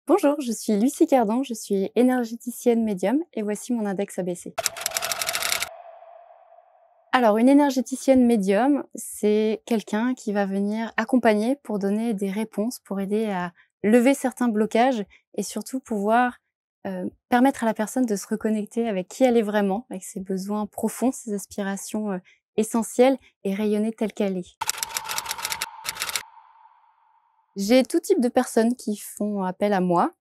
Bonjour, je suis Lucie Cardon, je suis énergéticienne médium et voici mon index ABC. Alors, une énergéticienne médium, c'est quelqu'un qui va venir accompagner pour donner des réponses, pour aider à lever certains blocages et surtout pouvoir permettre à la personne de se reconnecter avec qui elle est vraiment, avec ses besoins profonds, ses aspirations essentielles et rayonner telle qu'elle est. J'ai tout type de personnes qui font appel à moi,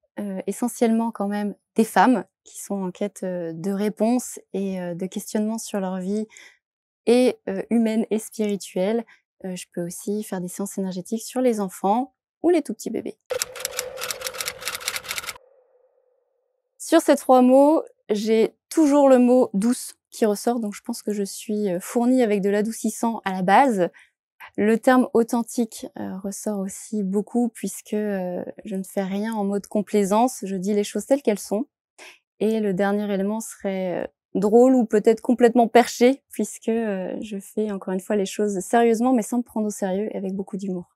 essentiellement quand même des femmes qui sont en quête, de réponses et de questionnements sur leur vie et humaine et spirituelle. Je peux aussi faire des séances énergétiques sur les enfants ou les tout petits bébés. Sur ces 3 mots, j'ai toujours le mot «douce» qui ressort, donc je pense que je suis, fournie avec de l'adoucissant à la base. Le terme authentique, ressort aussi beaucoup puisque, je ne fais rien en mode complaisance, je dis les choses telles qu'elles sont. Et le dernier élément serait, drôle ou peut-être complètement perché puisque, je fais encore une fois les choses sérieusement mais sans me prendre au sérieux et avec beaucoup d'humour.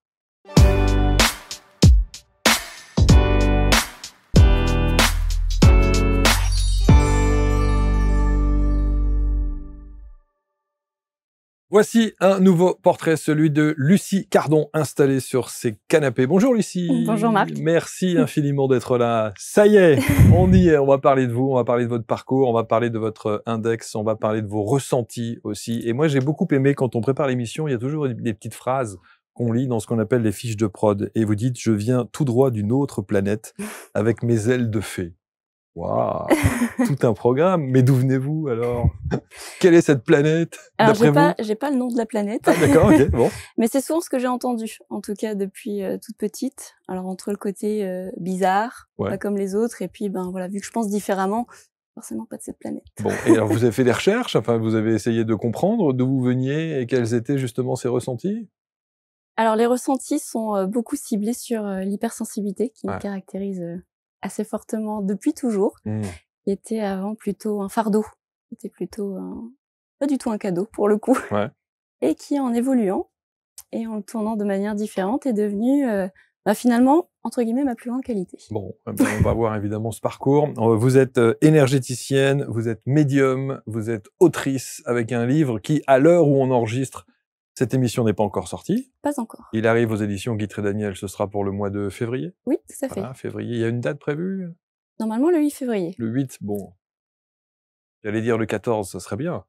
Voici un nouveau portrait, celui de Lucie Cardon, installée sur ses canapés. Bonjour Bonjour Lucie, Marc. merci infiniment d'être là. Ça y est, on y est, on va parler de vous, on va parler de votre parcours, on va parler de votre index, on va parler de vos ressentis aussi. Et moi j'ai beaucoup aimé quand on prépare l'émission, il y a toujours des petites phrases qu'on lit dans ce qu'on appelle les fiches de prod. Et vous dites, je viens tout droit d'une autre planète avec mes ailes de fée. Waouh, tout un programme. Mais d'où venez-vous alors? Quelle est cette planète, Alors d'après vous? j'ai pas le nom de la planète, Ah d'accord, ok, bon. mais c'est souvent ce que j'ai entendu, en tout cas depuis, toute petite. Alors entre le côté, bizarre, Ouais. pas comme les autres et puis, ben, voilà, vu que je pense différemment, forcément pas de cette planète. Bon, et alors vous avez fait des recherches, enfin vous avez essayé de comprendre d'où vous veniez et quels étaient justement ces ressentis? Alors les ressentis sont, beaucoup ciblés sur, l'hypersensibilité qui me Ouais. caractérise, assez fortement depuis toujours. Mmh. Qui était avant plutôt un fardeau, qui était plutôt un pas du tout un cadeau pour le coup Ouais. et qui en évoluant et en le tournant de manière différente est devenu, bah, finalement entre guillemets «ma plus grande qualité». Bon, eh ben, on va voir évidemment ce parcours. Vous êtes, énergéticienne, vous êtes médium, vous êtes autrice avec un livre qui, à l'heure où on enregistre cette émission, n'est pas encore sorti. Pas encore. Il arrive aux éditions Guitry Daniel, ce sera pour le mois de février? Oui, tout à fait. Voilà, février. Il y a une date prévue? Normalement le 8 février. Le 8? Bon, j'allais dire le 14, ça serait bien.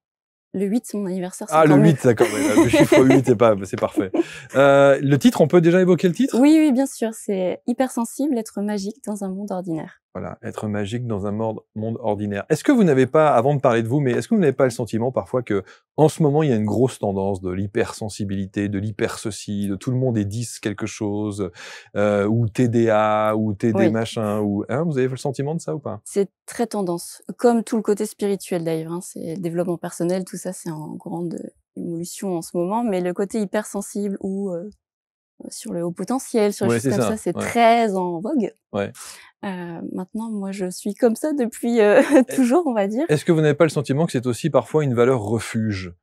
Le 8 c'est mon anniversaire, c'est Ah, le encore mieux. 8, d'accord, ouais, le chiffre 8 est pas c'est parfait. Le titre, on peut déjà évoquer le titre? Oui, oui, bien sûr, c'est hypersensible, être magique dans un monde ordinaire. Voilà, être magique dans un monde ordinaire. Est-ce que vous n'avez pas, avant de parler de vous, mais est-ce que vous n'avez pas le sentiment parfois que, en ce moment, il y a une grosse tendance de l'hypersensibilité, de l'hyper ceci, de tout le monde est 10 quelque chose, ou TDA, ou TD Oui, machin, ou hein, vous avez le sentiment de ça ou pas? c'est très tendance, comme tout le côté spirituel d'ailleurs, hein, c'est le développement personnel, tout ça c'est en grande, évolution en ce moment, mais le côté hypersensible ou sur le haut potentiel, sur les Ouais, choses c'est comme ça, ça, c'est ouais, très en vogue. ouais. Maintenant, moi, je suis comme ça depuis, Est toujours, on va dire. est-ce que vous n'avez pas le sentiment que c'est aussi parfois une valeur refuge?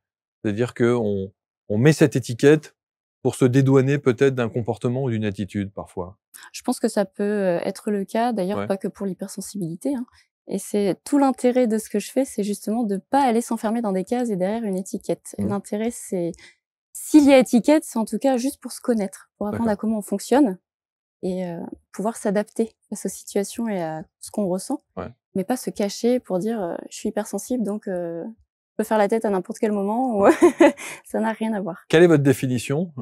C'est-à-dire qu'on met cette étiquette pour se dédouaner peut-être d'un comportement ou d'une attitude parfois? Je pense que ça peut, être le cas, d'ailleurs Ouais. pas que pour l'hypersensibilité, hein, et c'est tout l'intérêt de ce que je fais, c'est justement de pas aller s'enfermer dans des cases et derrière une étiquette. Mmh. L'intérêt, c'est s'il y a étiquette, c'est en tout cas juste pour se connaître, pour apprendre à D'accord. comment on fonctionne et pouvoir s'adapter face aux situations et à ce qu'on ressent, Ouais. mais pas se cacher pour dire, «Je suis hypersensible donc je peux faire la tête à n'importe quel moment» ou Ouais. ça n'a rien à voir. Quelle est votre définition,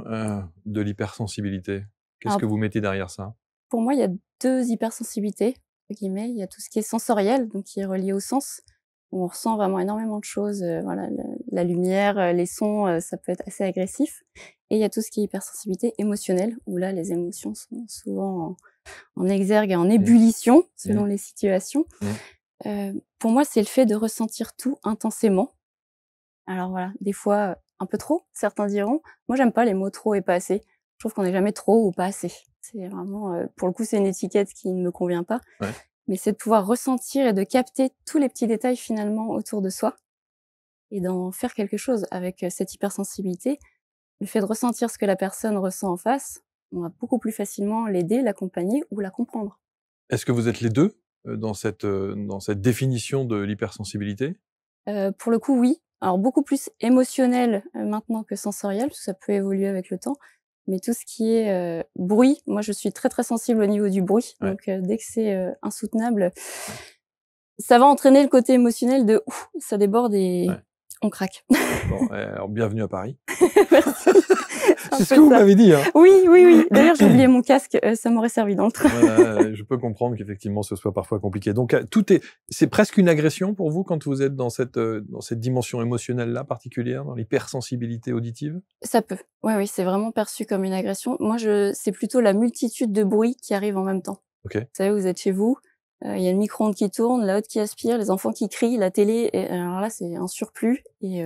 de l'hypersensibilité? Qu'est-ce Alors que vous mettez derrière ça? pour moi, il y a 2 hypersensibilités, entre guillemets. Il y a tout ce qui est sensoriel, donc qui est relié au sens, où on ressent vraiment énormément de choses, voilà, le la lumière, les sons, ça peut être assez agressif et il y a tout ce qui est hypersensibilité émotionnelle, où là, les émotions sont souvent en exergue et en Mmh. ébullition, selon Mmh. les situations. Mmh. Pour moi, c'est le fait de ressentir tout intensément. Alors voilà, des fois, un peu trop, certains diront. Moi, j'aime pas les mots trop et pas assez. Je trouve qu'on n'est jamais trop ou pas assez. C'est vraiment, pour le coup, c'est une étiquette qui ne me convient pas. Ouais. Mais c'est de pouvoir ressentir et de capter tous les petits détails finalement autour de soi et d'en faire quelque chose avec, cette hypersensibilité. Le fait de ressentir ce que la personne ressent en face, on va beaucoup plus facilement l'aider, l'accompagner ou la comprendre. Est-ce que vous êtes les 2 dans cette définition de l'hypersensibilité? Pour le coup, oui. Alors beaucoup plus émotionnel, maintenant que sensoriel, parce que ça peut évoluer avec le temps. Mais tout ce qui est, bruit, moi je suis très, très sensible au niveau du bruit. Ouais, Donc, dès que c'est, insoutenable, ouais, ça va entraîner le côté émotionnel de ouf, ça déborde et ouais. on craque. Bon, alors bienvenue à Paris. Merci, c'est un C'est ce peu que vous ça. m'avez dit, hein? Oui, oui, oui. D'ailleurs, j'ai oublié mon casque, ça m'aurait servi dans le train. Voilà, je peux comprendre qu'effectivement ce soit parfois compliqué. Donc, c'est presque une agression pour vous quand vous êtes dans cette dimension émotionnelle-là particulière, dans l'hypersensibilité auditive? Ça peut. Oui, oui, c'est vraiment perçu comme une agression. Moi, c'est plutôt la multitude de bruits qui arrivent en même temps. OK. Vous savez, vous êtes chez vous, il y a le micro-ondes qui tourne, la hotte qui aspire, les enfants qui crient, la télé et alors là, c'est un surplus et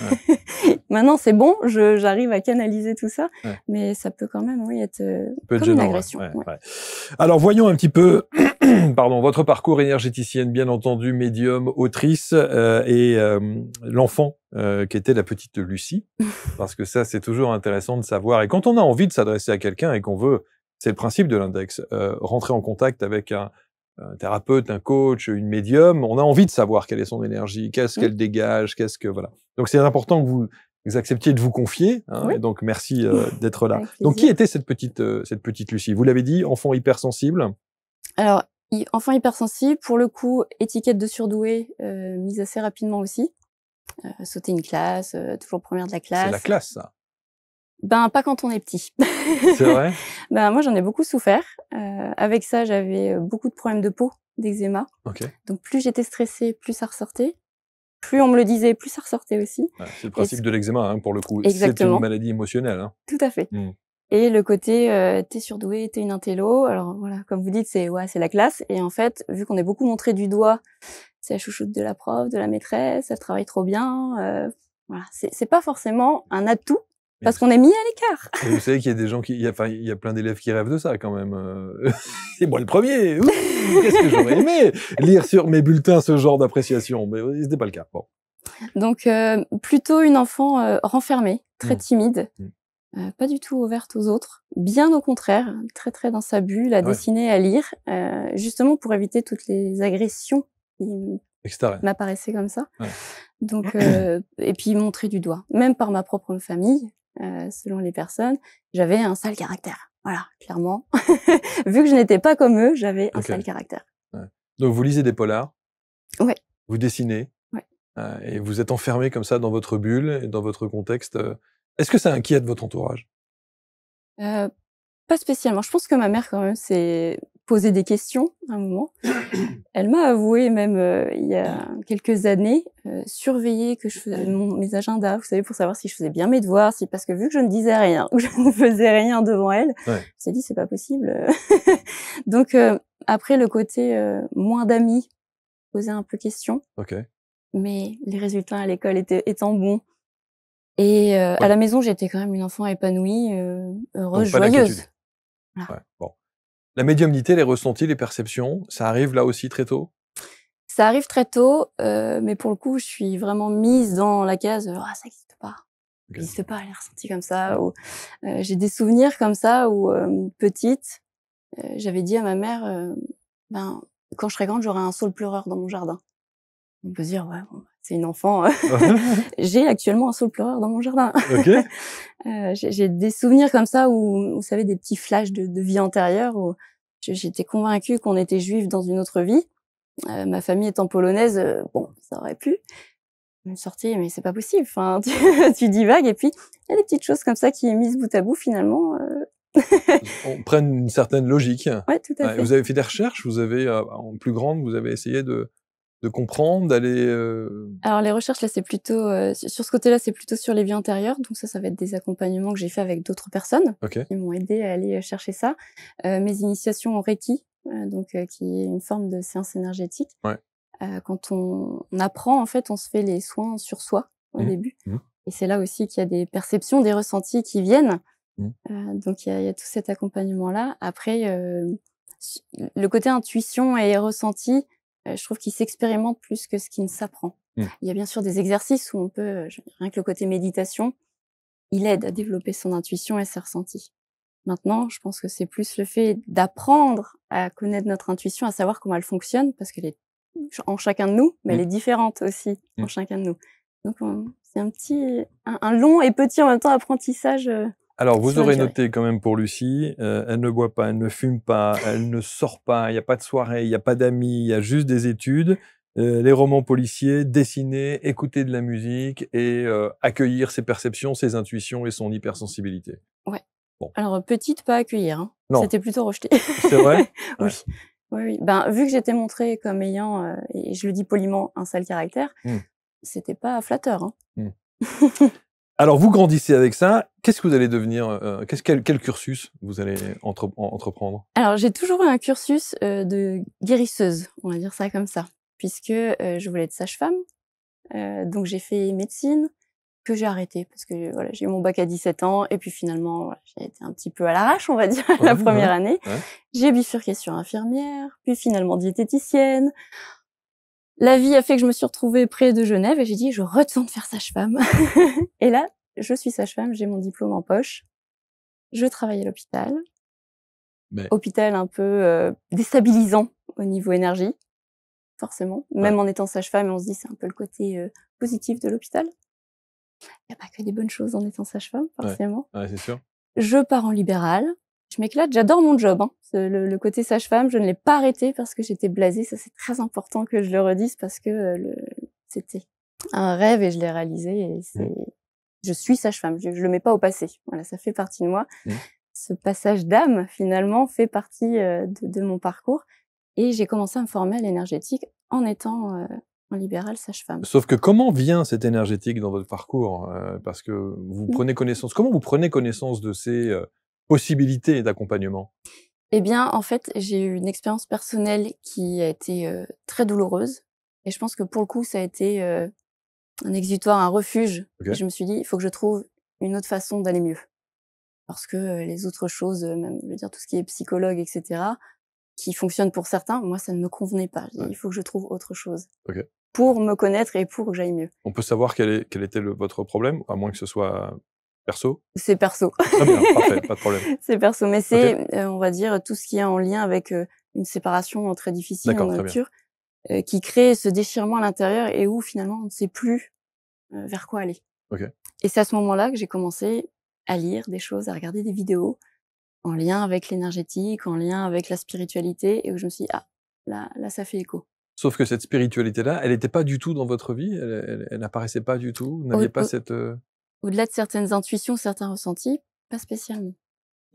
Ouais, maintenant c'est bon, j'arrive à canaliser tout ça, ouais. mais ça peut quand même, oui, être, Ça peut être comme une gênant, ouais, agression, ouais, ouais. ouais. Alors voyons un petit peu, pardon, votre parcours énergéticienne, bien entendu, médium, autrice, et l'enfant, qui était la petite Lucie. Parce que ça, c'est toujours intéressant de savoir et quand on a envie de s'adresser à quelqu'un et qu'on veut, c'est le principe de l'index, rentrer en contact avec un thérapeute, un coach, une médium, on a envie de savoir quelle est son énergie, qu'est-ce Mmh, qu'elle dégage, qu'est-ce que voilà. Donc c'est important que vous acceptiez de vous confier, hein, oui, et donc merci, d'être là. avec Donc qui plaisir. était cette petite Lucie? Vous l'avez dit, enfant hypersensible? Alors, enfant hypersensible, pour le coup, étiquette de surdoué, mise assez rapidement aussi. Sauter une classe, toujours première de la C'est la classe. classe ça. Ben, pas quand on est petit. C'est vrai? Ben, moi, j'en ai beaucoup souffert. Avec ça, j'avais, beaucoup de problèmes de peau, d'eczéma. OK. Donc plus j'étais stressée, plus ça ressortait. Plus on me le disait, plus ça ressortait aussi. Ouais, c'est le Et c principe de l'eczéma, hein, pour le coup. C'est une Exactement, maladie émotionnelle, hein. tout à fait. Mmh. Et le côté, tu surdoué, tu une intello. Alors voilà, comme vous dites, c'est ouais, c'est la classe et en fait, vu qu'on est beaucoup montré du doigt, c'est la chouchoute de la prof, de la maîtresse, elle travaille trop bien, voilà, c'est pas forcément un atout Et parce qu'on est mis à l'écart. et vous savez qu'il y a des gens il y a plein d'élèves qui rêvent de ça quand même, Et moi le premier. Ouh! Qu'est-ce que j'aurais aimé lire sur mes bulletins ce genre d'appréciation, mais c'était pas le cas. Bon. Donc plutôt une enfant, renfermée, très Mmh. timide, Mmh. pas du tout ouverte aux autres. Bien au contraire, très, très dans sa bulle, à Ouais, dessiner, à lire, justement pour éviter toutes les agressions qui extérieur. m'apparaissaient comme ça. Ouais. Donc et puis montrer du doigt. Même par ma propre famille, selon les personnes, j'avais un sale caractère. Voilà, clairement. Vu que je n'étais pas comme eux, j'avais un OK. sale caractère. Ouais. Donc vous lisez des polars, Ouais, vous dessinez, ouais. et vous êtes enfermé comme ça dans votre bulle et dans votre contexte, Est-ce que ça inquiète votre entourage? Heu, Pas spécialement. Je pense que ma mère quand même s'est posé des questions à un moment. Elle m'a avoué même, il y a quelques années, surveiller que je faisais mes agendas, vous savez, pour savoir si je faisais bien mes devoirs, si parce que vu que je ne disais rien, ou je ne faisais rien devant elle, Ouais. elle s'est dit: «C'est pas possible». Donc après le côté, moins d'amis, poser un peu question, OK. mais les résultats à l'école étant bons et à Ouais. la maison, j'étais quand même une enfant épanouie, heureuse, Donc pas d'inquiétude. joyeuse. Voilà. Ouais, bon. La médiumnité, les ressentis, les perceptions, ça arrive là aussi très tôt? Ça arrive très tôt, mais pour le coup, je suis vraiment mise dans la case, «Ah ça existe pas. Ça OK. existe pas les ressentis comme ça» ou j'ai des souvenirs comme ça où, petite, j'avais dit à ma mère, «Ben, quand je serai grande, j'aurai un saule pleureur dans mon jardin». On peut se dire: «Ouais, bon, c'est une enfant». J'ai actuellement un saule pleureur dans mon jardin. OK. J'ai des souvenirs comme ça où, vous savez, des petits flashs de vie antérieure où j'étais convaincue qu'on était juifs dans une autre vie. Ma famille étant polonaise, bon, ça aurait pu. Je me sortais: «Mais c'est pas possible, enfin, tu divagues» et puis il y a des petites choses comme ça qui, mises bout à bout, finalement, On prenne une certaine logique. ouais, tout à Ouais, fait. vous avez fait des recherches? Vous avez, en plus grande, vous avez essayé de comprendre, d'aller, Alors les recherches, là, c'est plutôt, sur ce côté-là, c'est plutôt sur les vies antérieures, donc ça va être des accompagnements que j'ai fait avec d'autres personnes OK. qui m'ont aidée à aller, chercher ça. Mes initiations au Reiki, donc qui est une forme de séance énergétique. Ouais. Quand on apprend, en fait, on se fait les soins sur soi, au Mmh. début Mmh. et c'est là aussi qu'il y a des perceptions, des ressentis qui viennent. Mmh. Donc il y a tout cet accompagnement-là. Après, s le côté intuition et ressenti, je trouve qu'il s'expérimente plus que ce qui ne s'apprend. Mmh. Il y a bien sûr des exercices où on peut, rien que le côté méditation, il aide à développer son intuition et ses ressentis. Maintenant, je pense que c'est plus le fait d'apprendre à connaître notre intuition, à savoir comment elle fonctionne, parce qu'elle est en chacun de nous, mais elle est différente aussi en chacun de nous. Donc, c'est un long et petit en même temps apprentissage. Alors, vous sur la aurez durée. noté quand même pour Lucie, elle ne boit pas, elle ne fume pas, elle ne sort pas, il n'y a pas de soirée, il n'y a pas d'amis, il y a juste des études, les romans policiers, dessiner, écouter de la musique et accueillir ses perceptions, ses intuitions et son hypersensibilité. Ouais. Bon. Alors, petite, pas accueillir, hein. Non. C'était plutôt rejeté. C'est vrai? Oui. Ouais. Oui, oui. Ben, vu que j'étais montrée comme ayant, et je le dis poliment, un sale caractère, c'était pas flatteur, hein. Alors, vous grandissez avec ça. Qu'est-ce que vous allez devenir quel cursus vous allez entreprendre? Alors, j'ai toujours eu un cursus, de guérisseuse, on va dire ça comme ça, puisque, je voulais être sage-femme, donc j'ai fait médecine, que j'ai arrêté parce que, voilà, j'ai eu mon bac à 17 ans et puis finalement, voilà, j'ai été un petit peu à l'arrache, on va dire, la première année. Ouais. J'ai bifurqué sur infirmière, puis finalement diététicienne. La vie a fait que je me suis retrouvée près de Genève et j'ai dit: «Je retourne faire sage-femme» et là, je suis sage-femme, j'ai mon diplôme en poche. Je travaille à l'hôpital. Mais Hôpital un peu, déstabilisant au niveau énergie, forcément. Même en étant sage-femme, on se dit: «C'est un peu le côté, positif de l'hôpital». Il y a pas que des bonnes choses en étant sage-femme, forcément. ouais, c'est sûr. Je pars en libéral. Je m'éclate, j'adore mon job, hein. Le côté sage-femme, je ne l'ai pas arrêté parce que j'étais blasée. Ça, c'est très important que je le redise parce que, c'était un rêve et je l'ai réalisé et je suis sage-femme. Je le mets pas au passé. Voilà, ça fait partie de moi. Ce passage d'âme, finalement, fait partie, de mon parcours et j'ai commencé à me former à l'énergétique en étant, en libéral sage-femme. Sauf que comment vient cette énergétique dans votre parcours? Parce que vous prenez connaissance comment vous prenez connaissance de ces, possibilités d'accompagnement? Eh bien, en fait, j'ai eu une expérience personnelle qui a été, très douloureuse et je pense que pour le coup, ça a été, un exutoire, un refuge. OK. Et je me suis dit: «Il faut que je trouve une autre façon d'aller mieux». Parce que, les autres choses, même, je veux dire tout ce qui est psychologue et cetera, qui fonctionne pour certains, moi ça ne me convenait pas. J'ai dit: «Il faut que je trouve autre chose». OK. Pour me connaître et pour que j'aille mieux. On peut savoir quel était votre problème? À moins que ce soit perso? C'est perso. Très bien, parfait, pas de problème. C'est perso, mais c'est, on va dire tout ce qui est en lien avec, une séparation très difficile en D'accord, très bien. rupture, qui crée ce déchirement à l'intérieur et où finalement on ne sait plus, vers quoi aller. OK. Et c'est à ce moment-là que j'ai commencé à lire des choses, à regarder des vidéos en lien avec l'énergétique, en lien avec la spiritualité et où je me suis dit: «Ah, là ça fait écho». Sauf que cette spiritualité-là, elle était pas du tout dans votre vie? Elle n'apparaissait pas du tout? Vous Au n'aviez pas au cette, Au-delà de certaines intuitions, certains ressentis, pas spécialement.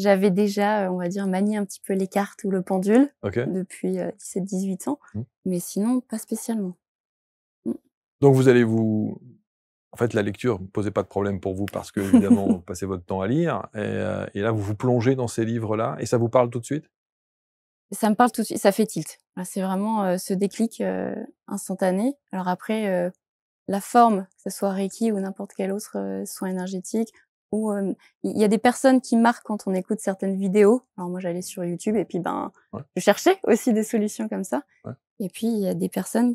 J'avais déjà, on va dire, manié un petit peu les cartes ou le pendule OK. depuis, 17-18 ans, mais sinon pas spécialement. Mmh. Donc en fait, la lecture ne posait pas de problème pour vous parce qu'évidemment, vous passez votre temps à lire et là, vous vous plongez dans ces livres-là et ça vous parle tout de suite? Ça me parle tout de suite, ça fait tilt. Là, c'est vraiment, ce déclic, instantané. Alors après, la forme, que ce soit Reiki ou n'importe quel autre, soin énergétique ou, il y a des personnes qui marquent quand on écoute certaines vidéos. Alors moi, j'allais sur YouTube et puis, ben, Ouais. je cherchais aussi des solutions comme ça. Ouais. Et puis il y a des personnes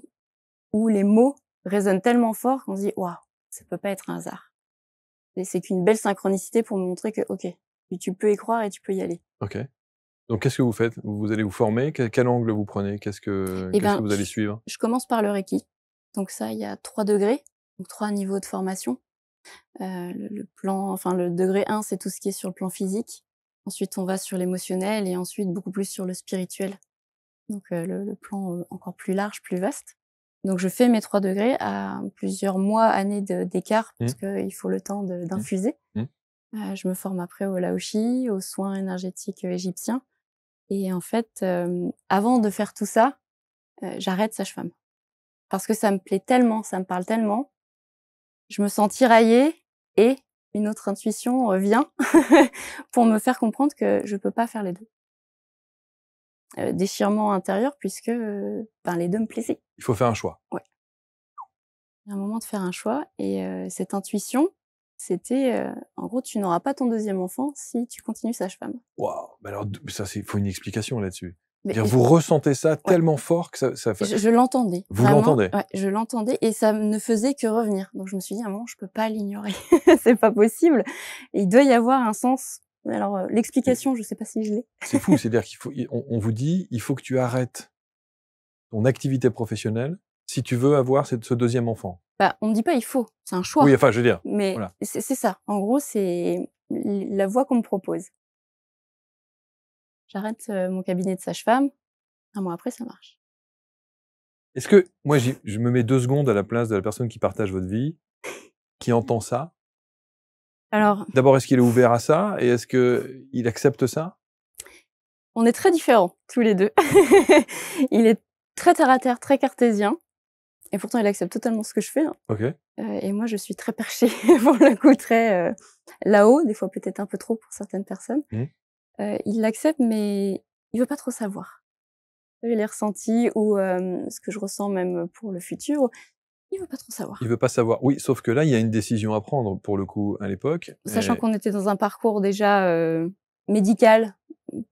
où les mots résonnent tellement fort qu'on se dit: «Waouh, ça peut pas être un hasard». Et c'est qu'une belle synchronicité pour me montrer que, OK, tu peux y croire et tu peux y aller. OK. Donc qu'est-ce que vous faites? Vous allez vous former? Quel angle vous prenez? Qu'est-ce que vous allez suivre? Je commence par le Reiki. Donc ça, il y a 3 degrés, donc 3 niveaux de formation. Le degré 1, c'est tout ce qui est sur le plan physique. Ensuite, on va sur l'émotionnel et ensuite beaucoup plus sur le spirituel. Donc le plan, encore plus large, plus vaste. Donc je fais mes 3 degrés à plusieurs mois, années d'écart parce qu'il faut le temps d'infuser. Je me forme après au laoshi, aux soins énergétiques, égyptiens et en fait, avant de faire tout ça, j'arrête sage-femme. Parce que ça me plaît tellement, ça me parle tellement, je me sens tiraillée et une autre intuition, vient pour me faire comprendre que je peux pas faire les 2. Déchirement intérieur puisque, les 2 me plaisaient. Il faut faire un choix. Ouais. Il y a un moment de faire un choix et cette intuition, c'était, en gros: «Tu n'auras pas ton 2e enfant si tu continues sage-femme». Waouh! Mais alors il faut une explication là-dessus. Mais Dire vous ressentez ça Ouais. tellement fort que ça fait Je l'entendais. Vous Vraiment, l'entendez? ouais, je l'entendais et ça ne faisait que revenir. Donc je me suis dit: «À un moment, je peux pas l'ignorer. C'est pas possible. Et il doit y avoir un sens, Mais alors, l'explication, je sais pas si je l'ai. C'est fou, c'est-à-dire on vous dit, il faut que tu arrêtes ton activité professionnelle si tu veux avoir ce 2e enfant. Bah, on me dit pas il faut, c'est un choix. Oui, enfin, je veux dire, Mais voilà. c'est ça. En gros, c'est la voie qu'on me propose. J'arrête, mon cabinet de sage-femme, 1 mois après, ça marche. Est-ce que moi, je me mets 2 secondes à la place de la personne qui partage votre vie, qui entend ça. Alors, D'abord, est-ce qu'il est ouvert à ça et est-ce qu'il accepte ça? on est très différents tous les 2. Il est très terre à terre, très cartésien et pourtant il accepte totalement ce que je fais, hein. OK. Et moi, je suis très perchée pour le coup, très, là-haut, des fois peut-être un peu trop pour certaines personnes. Mmh. Il l'accepte, mais il veut pas trop savoir. Les ressentis ou ce que je ressens même pour le futur, il veut pas trop savoir. Il veut pas savoir. Oui, sauf que là, il y a une décision à prendre pour le coup à l'époque. Sachant qu'on était dans un parcours déjà, médical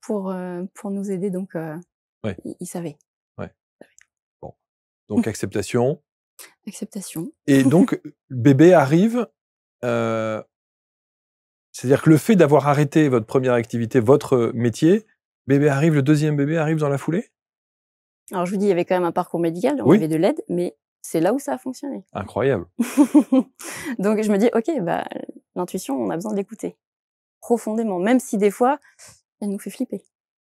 pour nous aider donc Ouais. il savait. Ouais. Bon. Donc acceptation Acceptation. et donc bébé arrive, c'est-à-dire que le fait d'avoir arrêté votre 1re activité, votre métier, bébé arrive, le 2e bébé arrive dans la foulée? Alors je vous dis, il y avait quand même un parcours médical, on Oui. avait de l'aide, mais c'est là où ça a fonctionné. Incroyable. Donc je me dis: «OK, bah, l'intuition, on a besoin de l'écouter profondément», même si des fois, elle nous fait flipper.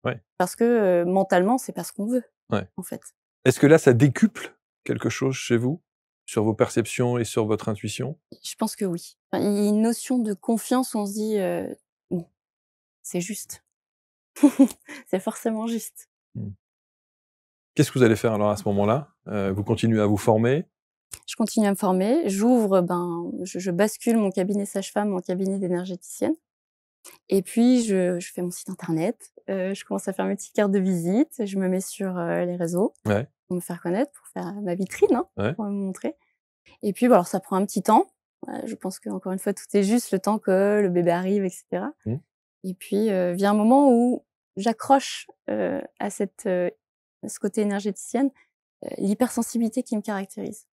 Ouais. Parce que, mentalement, c'est pas ce qu'on veut, Ouais. en fait. Est-ce que là, ça décuple quelque chose chez vous? Sur vos perceptions et sur votre intuition? Je pense que oui. Enfin, il y a une notion de confiance où on se dit, «Bon, c'est juste. C'est forcément juste». Mmh. Qu'est-ce que vous allez faire alors à ce moment-là? Vous continuez à vous former? Je continue à me former, j'ouvre, je bascule mon cabinet sage-femme en cabinet d'énergéticienne et puis je fais mon site internet, je commence à faire mes petites cartes de visite, je me mets sur, les réseaux Ouais. pour me faire connaître, pour faire ma vitrine, hein, Ouais. pour me montrer et puis, bah, alors ça prend un petit temps. Je pense qu'encore une fois, tout est juste le temps que le bébé arrive et cetera Mmh. et puis, vient un moment où j'accroche, à ce côté énergéticienne, l'hypersensibilité qui me caractérise.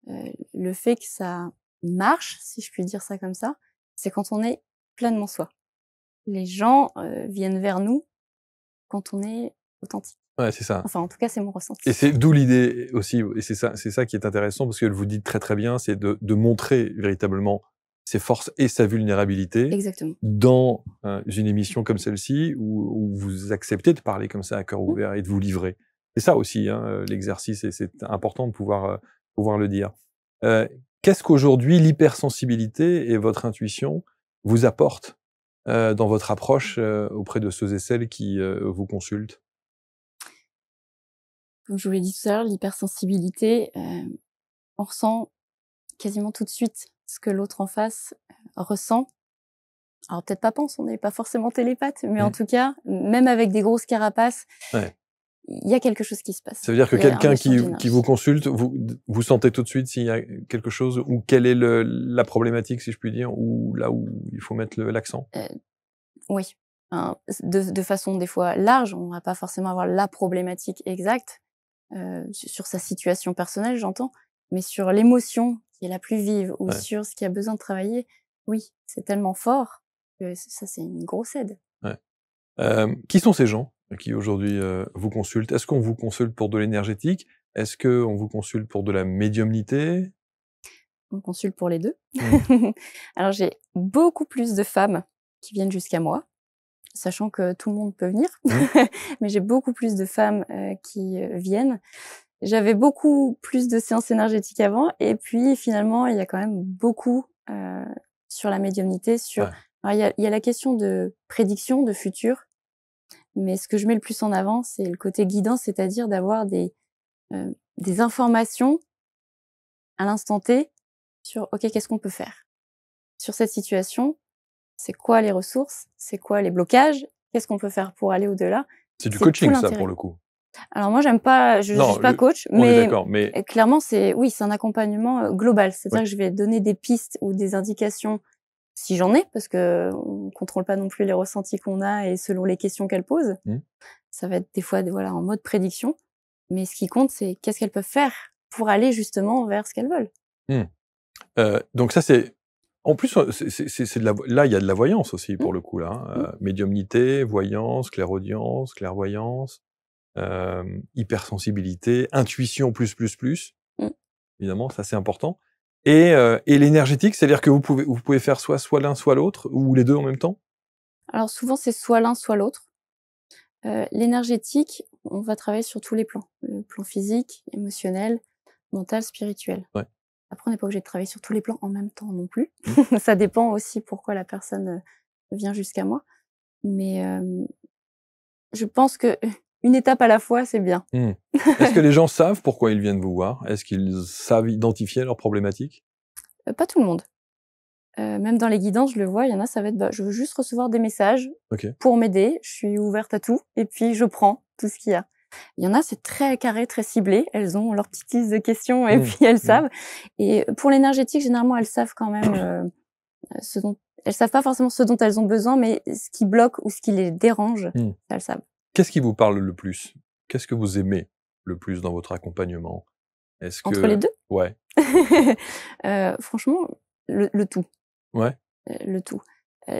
Le fait que ça marche, si je puis dire ça comme ça, c'est quand on est pleinement soi. Les gens, viennent vers nous quand on est authentique. Ouais, c'est ça. Enfin, en tout cas, c'est mon ressenti. Et c'est d'où l'idée aussi, et c'est ça qui est intéressant parce que vous dites très, très bien, c'est de montrer véritablement ses forces et sa vulnérabilité Exactement. dans, une émission comme celle-ci où vous acceptez de parler comme ça à cœur ouvert et de vous livrer. C'est ça aussi, hein, l'exercice et c'est important de pouvoir le dire. Qu'est-ce qu'aujourd'hui l'hypersensibilité et votre intuition vous apportent, dans votre approche, auprès de ceux et celles qui, vous consultent? Comme je vous l'ai dit tout à l'heure, l'hypersensibilité, on ressent quasiment tout de suite ce que l'autre en face, ressent. Alors peut-être pas pense, on n'est pas forcément télépathe, mais en Mmh. tout cas, même avec des grosses carapaces, Ouais. il y a quelque chose qui se passe. Ça veut dire que Il y a un quelqu'un échange qui d'énergie. vous consulte, vous sentez tout de suite s'il y a quelque chose ou quelle est la problématique, si je puis dire, ou là où il faut mettre l'accent? Oui, hein, de façon des fois large, on va pas forcément avoir la problématique exacte, sur sa situation personnelle, j'entends, mais sur l'émotion qui est la plus vive ou Ouais. sur ce qui a besoin de travailler, oui, c'est tellement fort que ça, c'est une grosse aide. Ouais. Qui sont ces gens qui aujourd'hui, vous consultent? Est-ce qu'on vous consulte pour de l'énergétique? Est-ce qu'on vous consulte pour de la médiumnité? On consulte pour les 2. Mmh. Alors j'ai beaucoup plus de femmes qui viennent jusqu'à moi, sachant que tout le monde peut venir, Mmh. mais j'ai beaucoup plus de femmes, qui, viennent. J'avais beaucoup plus de séances énergétiques avant et puis finalement, il y a quand même beaucoup, sur la médiumnité, sur Ouais. alors il y a la question de prédiction, de futur, mais ce que je mets le plus en avant, c'est le côté guidant, c'est-à-dire d'avoir des informations à l'instant T sur: «OK, qu'est-ce qu'on peut faire? Sur cette situation, c'est quoi les ressources? C'est quoi les blocages? Qu'est-ce qu'on peut faire pour aller au-delà?» C'est du C'est tout coaching ça, l'intérêt. pour le coup? Alors moi, j'aime pas, je Non, suis pas coach, on est mais d'accord, mais clairement, c'est un accompagnement, global. C'est-à-dire oui. que je vais donner des pistes ou des indications, si j'en ai, parce qu'on contrôle pas non plus les ressentis qu'on a et selon les questions qu'elles posent. Mmh. Ça va être des fois, voilà, en mode prédiction, mais ce qui compte, c'est qu'est-ce qu'elles peuvent faire pour aller justement vers ce qu'elles veulent. Mmh. Donc ça, c'est En plus, c'est de la, là, il y a de la voyance aussi, pour le coup, là. Hein. Médiumnité, voyance, clairaudience, clairvoyance, hypersensibilité, intuition plus. Mmh. Évidemment, ça c'est important. Et l'énergétique, c'est-à-dire que vous pouvez faire soit l'un, soit l'autre, ou les deux en même temps? Alors souvent, c'est soit l'un, soit l'autre. L'énergétique, on va travailler sur tous les plans. Le plan physique, émotionnel, mental, spirituel. Ouais. Après, on n'est pas obligé de travailler sur tous les plans en même temps non plus. Ça dépend aussi pourquoi la personne vient jusqu'à moi. Mais je pense que une étape à la fois, c'est bien. Est-ce que les gens savent pourquoi ils viennent vous voir? Est-ce qu'ils savent identifier leurs problématiques? Pas tout le monde. Même dans les guidances, je le vois, il y en a, ça va être, je veux juste recevoir des messages pour m'aider, je suis ouverte à tout, et puis je prends tout ce qu'il y a. Il y en a, c'est très carré, très ciblé, elles ont leur petite liste de questions et puis elles savent. Et pour l'énergétique, généralement, elles savent quand même elles savent pas forcément ce dont elles ont besoin, mais ce qui bloque ou ce qui les dérange, ça, elles savent. Qu'est-ce qui vous parle le plus? Qu'est-ce que vous aimez le plus dans votre accompagnement? Entre les deux? Ouais. Franchement, le tout. Ouais. Le tout.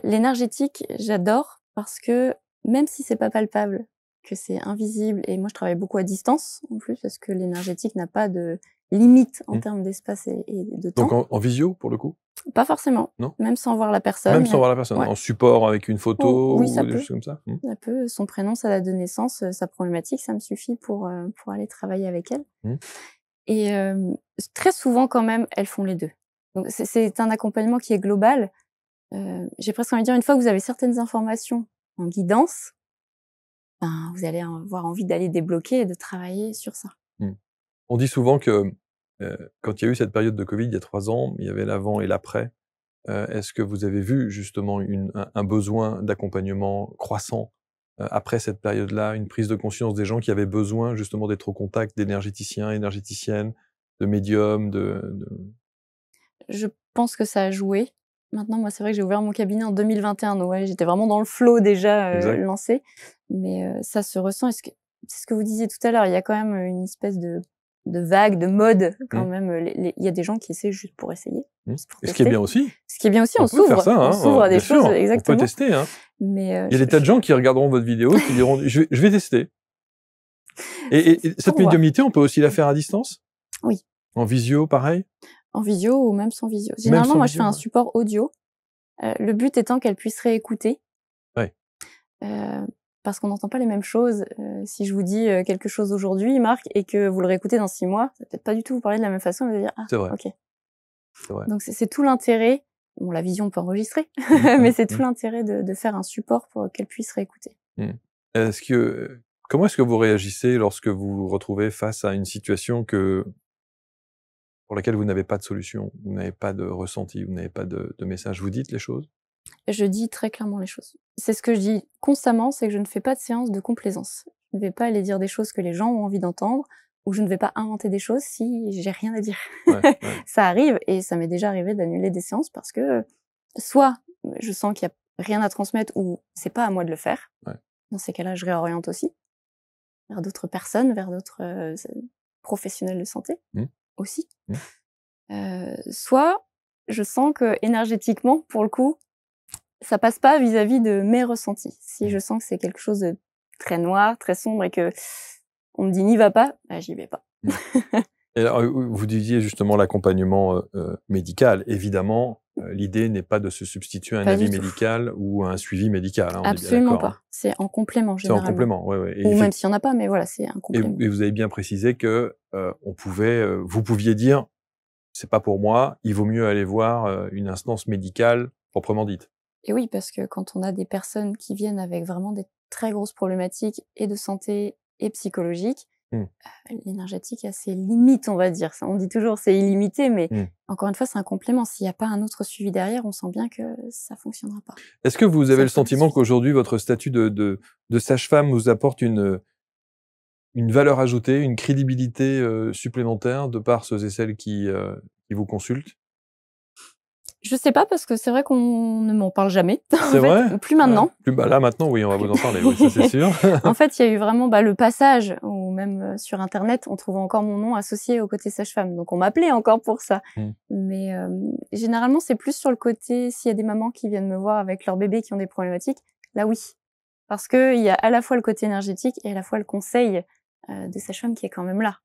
L'énergétique, j'adore parce que même si c'est pas palpable, que c'est invisible, et moi je travaille beaucoup à distance en plus parce que l'énergétique n'a pas de limite en termes d'espace et de temps. Donc en visio pour le coup? Pas forcément. Non? Même sans voir la personne. Même sans voir la personne, ouais. En support avec une photo oui, ça ou des peut. choses comme ça? Ça peut. Son prénom, sa date de naissance, sa problématique, ça me suffit pour aller travailler avec elle. Et très souvent quand même, elles font les deux. Donc c'est un accompagnement qui est global. J'ai presque envie de dire, une fois que vous avez certaines informations en guidance, ben, vous allez avoir envie d'aller débloquer et de travailler sur ça. On dit souvent que quand il y a eu cette période de Covid il y a 3 ans, il y avait l'avant et l'après. Est-ce que vous avez vu justement un besoin d'accompagnement croissant après cette période-là, une prise de conscience des gens qui avaient besoin justement d'être au contact d'énergéticiens, énergéticiennes, de médiums, Je pense que ça a joué. Maintenant, moi, c'est vrai que j'ai ouvert mon cabinet en 2021, donc ouais, j'étais vraiment dans le flow déjà lancé. Mais ça se ressent. C'est ce que vous disiez tout à l'heure. Il y a quand même une espèce de vague, de mode quand même. Il y a des gens qui essaient juste pour essayer. Ce qui est bien aussi. Ce qui est bien aussi, on s'ouvre. On s'ouvre à des choses, exactement. On peut tester. Hein. Mais il y a des tas de gens qui regarderont votre vidéo, qui diront je vais tester. Et cette médiumnité, on peut aussi la faire à distance? Oui. En visio, pareil? En visio ou même sans visio. Généralement, moi, je fais un support audio. Le but étant qu'elle puisse réécouter. Ouais. Parce qu'on n'entend pas les mêmes choses. Si je vous dis quelque chose aujourd'hui, Marc, et que vous le réécoutez dans 6 mois, ça va peut-être pas du tout vous parler de la même façon. Vous allez dire, ah, c'est vrai. ok. C'est vrai. Donc c'est tout l'intérêt. Bon, la vision on peut enregistrer, mais c'est tout l'intérêt de faire un support pour qu'elle puisse réécouter. Comment est-ce que vous réagissez lorsque vous vous retrouvez face à une situation pour laquelle vous n'avez pas de solution, vous n'avez pas de ressenti, vous n'avez pas de message? Vous dites les choses? Je dis très clairement les choses. C'est ce que je dis constamment, c'est que je ne fais pas de séance de complaisance. Je ne vais pas aller dire des choses que les gens ont envie d'entendre, ou je ne vais pas inventer des choses si j'ai rien à dire. Ouais. Ça arrive, et ça m'est déjà arrivé d'annuler des séances parce que soit je sens qu'il y a rien à transmettre, ou c'est pas à moi de le faire. Dans ces cas-là, je réoriente aussi vers d'autres personnes, vers d'autres professionnels de santé aussi. Soit je sens que énergétiquement, pour le coup, ça passe pas vis-à-vis de mes ressentis. Si je sens que c'est quelque chose de très noir, très sombre, et que on me dit n'y va pas, bah, j'y vais pas. Et alors, vous disiez justement l'accompagnement médical. Évidemment, l'idée n'est pas de se substituer à un avis médical ou à un suivi médical. Hein, absolument pas. C'est en complément, généralement. C'est en complément, ouais. Ou même s'il y en a pas, mais voilà, c'est un complément. Et vous avez bien précisé que vous pouviez dire, c'est pas pour moi, il vaut mieux aller voir une instance médicale proprement dite. Et oui, parce que quand on a des personnes qui viennent avec vraiment des très grosses problématiques et de santé et psychologiques, l'énergétique a ses limites, on va dire. On dit toujours c'est illimité, mais encore une fois, c'est un complément. S'il n'y a pas un autre suivi derrière, on sent bien que ça fonctionnera pas. Est-ce que vous avez le sentiment qu'aujourd'hui, votre statut de sage-femme vous apporte une valeur ajoutée, une crédibilité supplémentaire de par ceux et celles qui vous consultent? Je sais pas, parce que c'est vrai qu'on ne m'en parle jamais. C'est vrai? Plus maintenant. Là, maintenant, oui, on va vous en parler, oui, ça c'est sûr. En fait, il y a eu vraiment le passage où même sur internet, on trouve encore mon nom associé au côté sage-femme. Donc on m'appelait encore pour ça. Mais généralement, c'est plus sur le côté, s'il y a des mamans qui viennent me voir avec leurs bébés qui ont des problématiques, là oui. Parce qu'il y a à la fois le côté énergétique et à la fois le conseil de sage-femme qui est quand même là.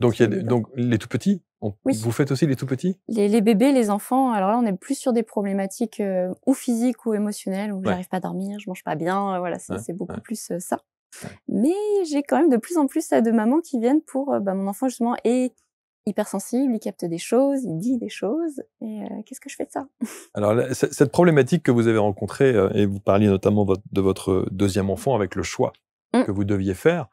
Donc, donc les tout petits, Oui. Vous faites aussi les tout petits? Les bébés, les enfants, alors là, on est plus sur des problématiques ou physiques ou émotionnelles, où j'arrive pas à dormir, je mange pas bien, voilà, c'est beaucoup plus ça. Mais j'ai quand même de plus en plus de mamans qui viennent pour mon enfant justement est hypersensible, il capte des choses, il dit des choses, et qu'est-ce que je fais de ça? Alors cette problématique que vous avez rencontrée, et vous parliez notamment de votre deuxième enfant avec le choix que vous deviez faire,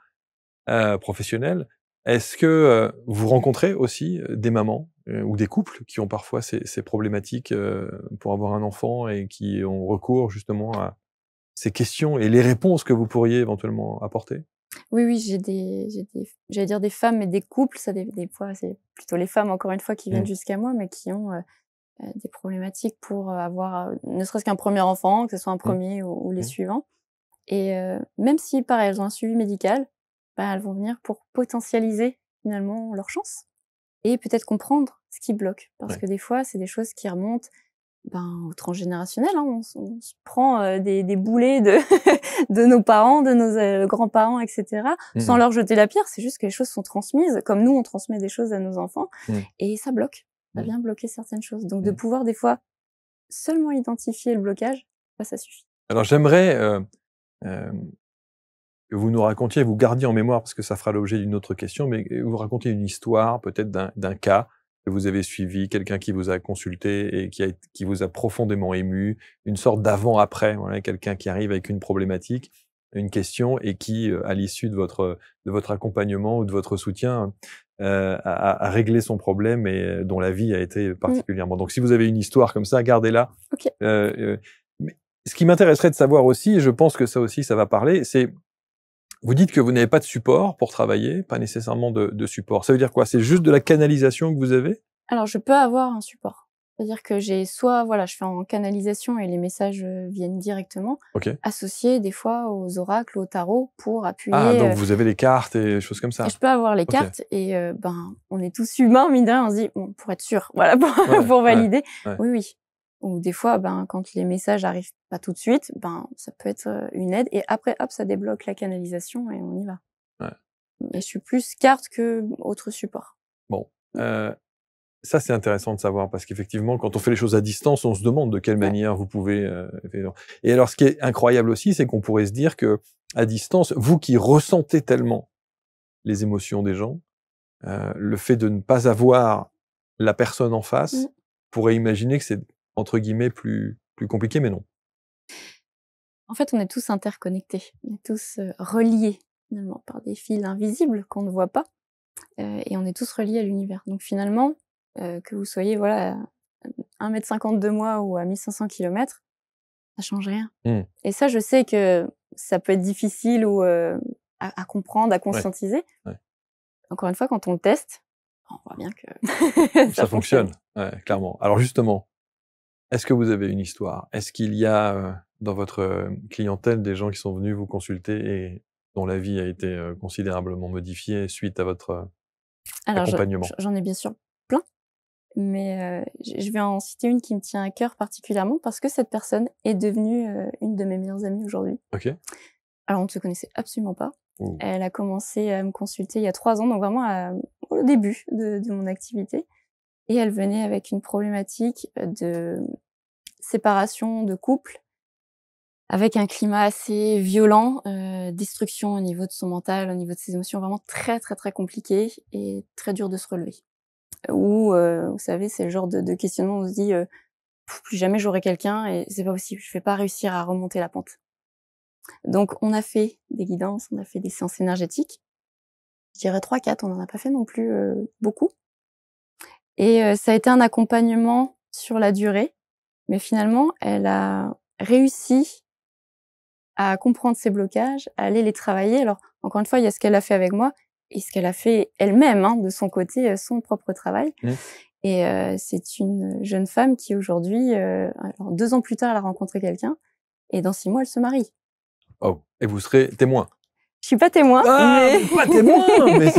professionnel. Est-ce que vous rencontrez aussi des mamans ou des couples qui ont parfois ces problématiques pour avoir un enfant et qui ont recours justement à ces questions et les réponses que vous pourriez éventuellement apporter? Oui, j'allais dire des femmes et des couples, ça des fois, c'est plutôt les femmes, encore une fois, qui viennent jusqu'à moi, mais qui ont des problématiques pour avoir ne serait-ce qu'un premier enfant, que ce soit un premier ou les suivants. Et même si, pareil, elles ont un suivi médical, elles vont venir pour potentialiser finalement leurs chances et peut-être comprendre ce qui bloque. Parce que des fois, c'est des choses qui remontent au transgénérationnel. Hein. On se prend des boulets de, de nos parents, de nos grands-parents, etc. Sans leur jeter la pierre, c'est juste que les choses sont transmises, comme nous, on transmet des choses à nos enfants, et ça bloque. Ça vient bloquer certaines choses. Donc de pouvoir des fois seulement identifier le blocage, ça suffit. Alors j'aimerais que vous nous racontiez, vous gardiez en mémoire, parce que ça fera l'objet d'une autre question, mais vous racontiez une histoire peut-être d'un cas que vous avez suivi, quelqu'un qui vous a consulté et qui vous a profondément ému, une sorte d'avant-après, voilà, quelqu'un qui arrive avec une problématique, une question et qui, à l'issue de votre accompagnement ou de votre soutien, a réglé son problème et dont la vie a été particulièrement. Donc si vous avez une histoire comme ça, gardez-la. Okay. Mais ce qui m'intéresserait de savoir aussi, et je pense que ça aussi, ça va parler, c'est vous dites que vous n'avez pas de support pour travailler, pas nécessairement de support. Ça veut dire quoi? C'est juste de la canalisation que vous avez? Alors, je peux avoir un support. C'est-à-dire que j'ai soit, voilà, je fais en canalisation et les messages viennent directement, associés des fois aux oracles, au tarot, pour appuyer. Ah, donc vous avez les cartes et des choses comme ça. Et je peux avoir les cartes et on est tous humains, mine de rien, on se dit, bon, pour être sûr, voilà, pour valider. Oui. Ou des fois, quand les messages arrivent pas tout de suite, ça peut être une aide. Et après, hop, ça débloque la canalisation et on y va. Mais je suis plus carte que autre support. Bon, ça c'est intéressant de savoir parce qu'effectivement, quand on fait les choses à distance, on se demande de quelle manière vous pouvez. Et alors, ce qui est incroyable aussi, c'est qu'on pourrait se dire que à distance, vous qui ressentez tellement les émotions des gens, le fait de ne pas avoir la personne en face pourrait imaginer que c'est entre guillemets plus compliqué, mais non. En fait, on est tous interconnectés, on est tous reliés finalement par des fils invisibles qu'on ne voit pas, et on est tous reliés à l'univers. Donc finalement, que vous soyez à 1,50 m de moi ou à 1500 km, ça change rien. Et ça, je sais que ça peut être difficile ou à comprendre, à conscientiser. Encore une fois, quand on le teste, on voit bien que ça fonctionne. Clairement. Alors justement, est-ce que vous avez une histoire? Est-ce qu'il y a dans votre clientèle des gens qui sont venus vous consulter et dont la vie a été considérablement modifiée suite à votre accompagnement? J'en ai bien sûr plein, mais je vais en citer une qui me tient à cœur particulièrement parce que cette personne est devenue une de mes meilleures amies aujourd'hui. Alors, on ne se connaissait absolument pas. Elle a commencé à me consulter il y a 3 ans, donc vraiment au début de mon activité. Et elle venait avec une problématique de séparation de couple, avec un climat assez violent, destruction au niveau de son mental, au niveau de ses émotions, vraiment très, très, très compliqué et très dur de se relever. Ou, vous savez, c'est le genre de questionnement où on se dit plus jamais j'aurai quelqu'un et c'est pas possible, je vais pas réussir à remonter la pente. Donc on a fait des guidances, on a fait des séances énergétiques. Je dirais 3-4, on n'en a pas fait non plus beaucoup. Et ça a été un accompagnement sur la durée, mais finalement, elle a réussi à comprendre ses blocages, à aller les travailler. Alors, encore une fois, il y a ce qu'elle a fait avec moi et ce qu'elle a fait elle-même, de son côté, son propre travail. Et c'est une jeune femme qui aujourd'hui, alors 2 ans plus tard, elle a rencontré quelqu'un et dans 6 mois, elle se marie. Et vous serez témoin? Je suis pas témoin, Ah, mais pas témoin, mais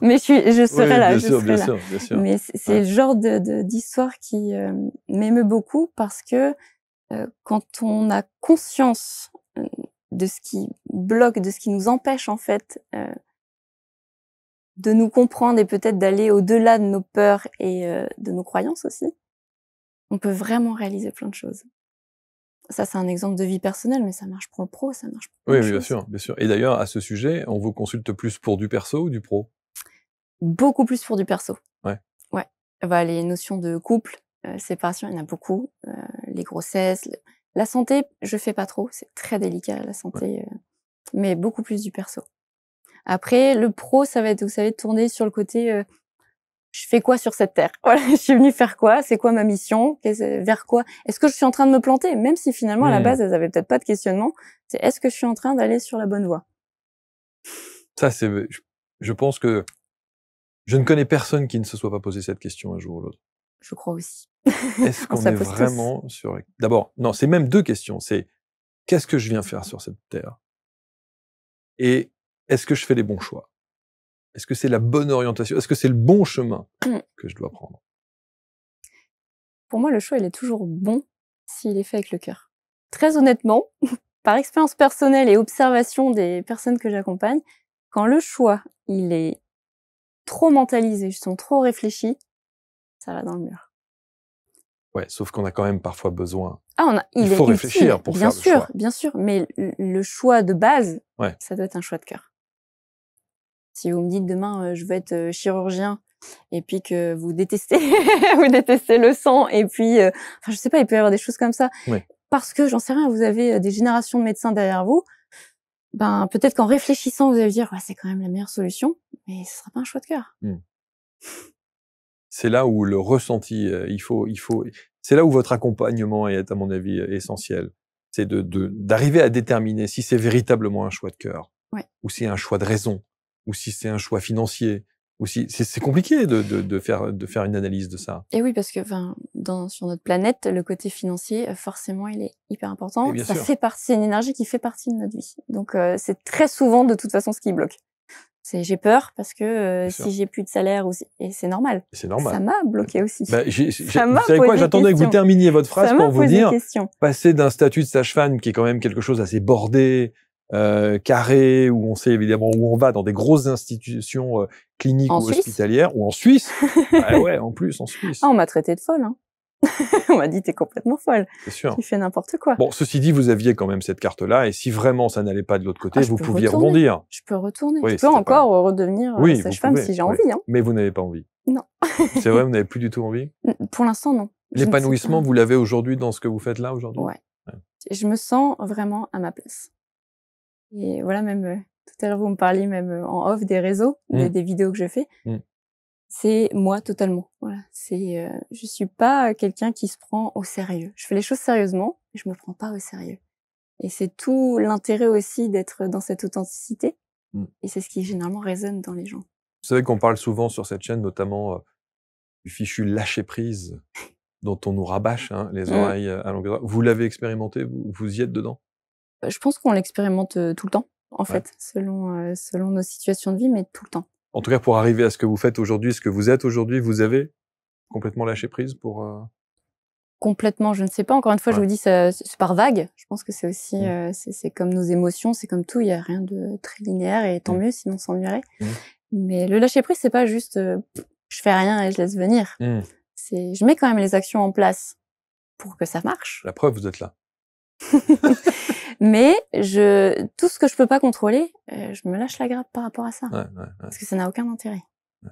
mais je serai oui, là, bien je sûr, serai bien là. sûr, bien sûr. Mais c'est le genre d'histoire qui m'émeut beaucoup parce que quand on a conscience de ce qui bloque, de ce qui nous empêche en fait de nous comprendre et peut-être d'aller au-delà de nos peurs et de nos croyances aussi, on peut vraiment réaliser plein de choses. Ça, c'est un exemple de vie personnelle, mais ça marche pour le pro, ça marche pour plein Oui, de oui, bien choses. sûr, bien sûr. Et d'ailleurs, à ce sujet, on vous consulte plus pour du perso ou du pro? Beaucoup plus pour du perso. Ouais. Ouais. Bah, les notions de couple, séparation, il y en a beaucoup. Les grossesses, la santé, je fais pas trop, c'est très délicat la santé, mais beaucoup plus du perso. Après, le pro, ça va être, vous savez, tourner sur le côté, je fais quoi sur cette terre? Voilà, je suis venue faire quoi? C'est quoi ma mission? Vers quoi? Est-ce que je suis en train de me planter? Même si finalement, à la base, elles avaient peut-être pas de questionnement, c'est est-ce que je suis en train d'aller sur la bonne voie? Ça, c'est je pense que je ne connais personne qui ne se soit pas posé cette question un jour ou l'autre. Je crois aussi. Est-ce On qu'on se est la pose tous. vraiment sur d'abord, non, c'est même 2 questions, c'est: «Qu'est-ce que je viens faire sur cette terre?» et «Est-ce que je fais les bons choix?» Est-ce que c'est la bonne orientation? Est-ce que c'est le bon chemin Mmh. que je dois prendre? Pour moi, le choix, il est toujours bon s'il est fait avec le cœur. Très honnêtement, par expérience personnelle et observation des personnes que j'accompagne, quand le choix, il est trop mentalisé, justement trop réfléchi, ça va dans le mur. Ouais, sauf qu'on a quand même parfois besoin. Ah, Il il est faut utile, réfléchir pour faire le choix. bien sûr, mais le choix de base, Ouais. ça doit être un choix de cœur. Si vous me dites demain, je veux être chirurgien et puis que vous détestez vous détestez le sang et puis, enfin je sais pas, il peut y avoir des choses comme ça. Oui. Parce que, j'en sais rien, vous avez des générations de médecins derrière vous, ben, peut-être qu'en réfléchissant, vous allez dire: «Ouais, c'est quand même la meilleure solution», mais ce sera pas un choix de cœur. C'est là où le ressenti, c'est là où votre accompagnement est, à mon avis, essentiel. C'est d'arriver à déterminer si c'est véritablement un choix de cœur, Ouais. ou si c'est un choix de raison, ou si c'est un choix financier, ou si c'est compliqué de faire une analyse de ça. Et oui, parce que, enfin, sur notre planète, le côté financier, forcément, il est hyper Et important. bien Ça sûr. fait partie c'est une énergie qui fait partie de notre vie. Donc c'est très souvent, de toute façon, ce qui bloque. C'est j'ai peur parce que, Bien si sûr. j'ai plus de salaire ou si et c'est normal. C'est Ça normal. m'a bloqué aussi. Bah, Ça vous m'a savez quoi? posé J'attendais que vous question. terminiez votre phrase Ça pour m'a vous posé dire, question. passer d'un statut de sage-femme qui est quand même quelque chose assez bordé, carré, où on sait évidemment où on va dans des grosses institutions cliniques En ou Suisse? hospitalières, ou en Suisse. Ah ouais, en plus, en Suisse, Ah, on m'a traitée de folle, hein. On m'a dit: «Tu es complètement folle. c'est sûr. Tu fais n'importe quoi». Bon, ceci dit, vous aviez quand même cette carte-là, et si vraiment ça n'allait pas de l'autre côté, Ah, je vous peux pouviez retourner. rebondir. Je peux retourner. Oui, Je peux c'était pas... encore redevenir, Oui, vous sage-femme pouvez, si j'ai oui. envie, hein. Mais vous n'avez pas envie. Non. C'est vrai, vous n'avez plus du tout envie? Pour l'instant, non. Je ne sais L'épanouissement, pas. vous l'avez aujourd'hui dans ce que vous faites là, aujourd'hui? Ouais. Ouais. Je me sens vraiment à ma place. Et voilà, même, tout à l'heure, vous me parliez même, en off des réseaux, des vidéos que je fais. C'est moi totalement. Voilà, c'est, je suis pas quelqu'un qui se prend au sérieux. Je fais les choses sérieusement, mais je me prends pas au sérieux. Et c'est tout l'intérêt aussi d'être dans cette authenticité. Et c'est ce qui généralement résonne dans les gens. Vous savez qu'on parle souvent sur cette chaîne, notamment, du fichu lâcher prise dont on nous rabâche, hein, les oreilles à longueur. Vous l'avez expérimenté, vous y êtes dedans? Je pense qu'on l'expérimente, tout le temps, en Ouais. fait, selon nos situations de vie, mais tout le temps. En tout cas, pour arriver à ce que vous faites aujourd'hui, ce que vous êtes aujourd'hui, vous avez complètement lâché prise pour, Complètement, je ne sais pas. Encore une fois, je Ouais. vous dis, ça c'est par vague. Je pense que c'est aussi, Mmh. c'est comme nos émotions, c'est comme tout, il y a rien de très linéaire et tant mieux, sinon on s'ennuierait. Mais le lâcher prise, c'est pas juste, je fais rien et je laisse venir. C'est je mets quand même les actions en place pour que ça marche. La preuve, vous êtes là. Mais tout ce que je peux pas contrôler, je me lâche la grappe par rapport à ça. Ouais. Parce que ça n'a aucun intérêt. Ouais.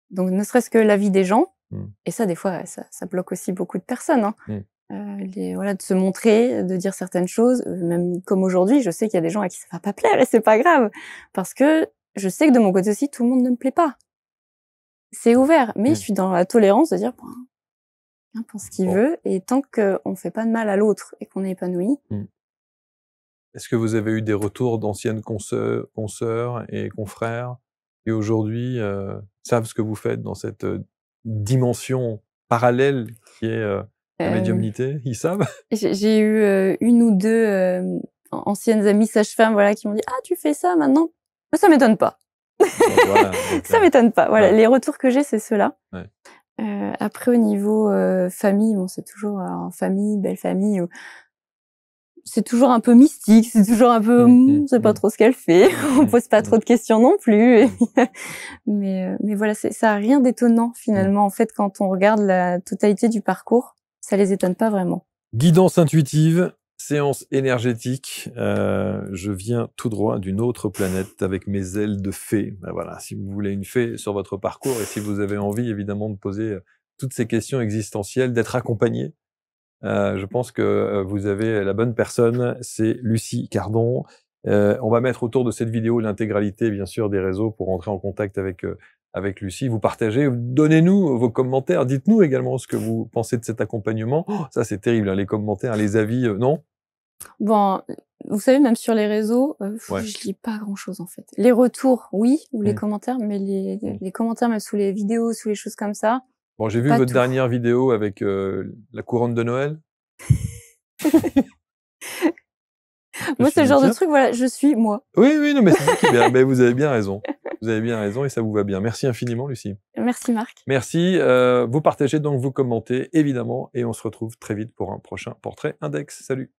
Donc ne serait-ce que la vie des gens, Mmh. et ça des fois ça bloque aussi beaucoup de personnes, hein. Voilà, de se montrer, de dire certaines choses, même comme aujourd'hui, je sais qu'il y a des gens à qui ça va pas plaire et c'est pas grave. Parce que je sais que de mon côté aussi, tout le monde ne me plaît pas. C'est ouvert, mais je suis dans la tolérance de dire, bon, chacun pense ce qu'il veut, et tant qu'on fait pas de mal à l'autre et qu'on est épanoui. Est-ce que vous avez eu des retours d'anciennes consoeurs et confrères qui aujourd'hui savent ce que vous faites dans cette dimension parallèle qui est la médiumnité? Ils savent? J'ai eu 1 ou 2 anciennes amies sages-femmes, voilà, qui m'ont dit: «Ah, tu fais ça maintenant?» Mais ça m'étonne pas. Voilà, Ça m'étonne pas. Voilà, ouais. les retours que j'ai, c'est ceux-là. Ouais. Après au niveau, famille, bon, c'est toujours alors famille, belle famille, c'est toujours un peu mystique, c'est toujours un peu: on sait pas trop ce qu'elle fait, on pose pas trop de questions non plus» et mais voilà, ça a rien d'étonnant finalement. En fait, quand on regarde la totalité du parcours, ça les étonne pas vraiment. Guidance intuitive, séance énergétique. Je viens tout droit d'une autre planète avec mes ailes de fée. Ben voilà, si vous voulez une fée sur votre parcours et si vous avez envie évidemment de poser toutes ces questions existentielles, d'être accompagné, je pense que vous avez la bonne personne, c'est Lucie Cardon. On va mettre autour de cette vidéo l'intégralité, bien sûr, des réseaux pour entrer en contact avec Lucie. Vous partagez, donnez-nous vos commentaires, dites-nous également ce que vous pensez de cet accompagnement. Oh, ça, c'est terrible, hein, les commentaires, les avis, non? Bon, vous savez, même sur les réseaux, Ouais. je lis pas grand-chose en fait. Les retours, oui, ou les Mmh. commentaires, mais les commentaires même sous les vidéos, sous les choses comme ça, Bon, j'ai vu pas votre tout. dernière vidéo avec la couronne de Noël. Je me Moi, suis c'est le dit: genre de «Tiens». truc, voilà, je suis moi. Oui, oui, non, mais c'est ça qui est bien. Mais vous avez bien raison. Vous avez bien raison et ça vous va bien. Merci infiniment, Lucie. Merci Marc. Merci, vous partagez donc, vous commentez évidemment et on se retrouve très vite pour un prochain portrait index. Salut.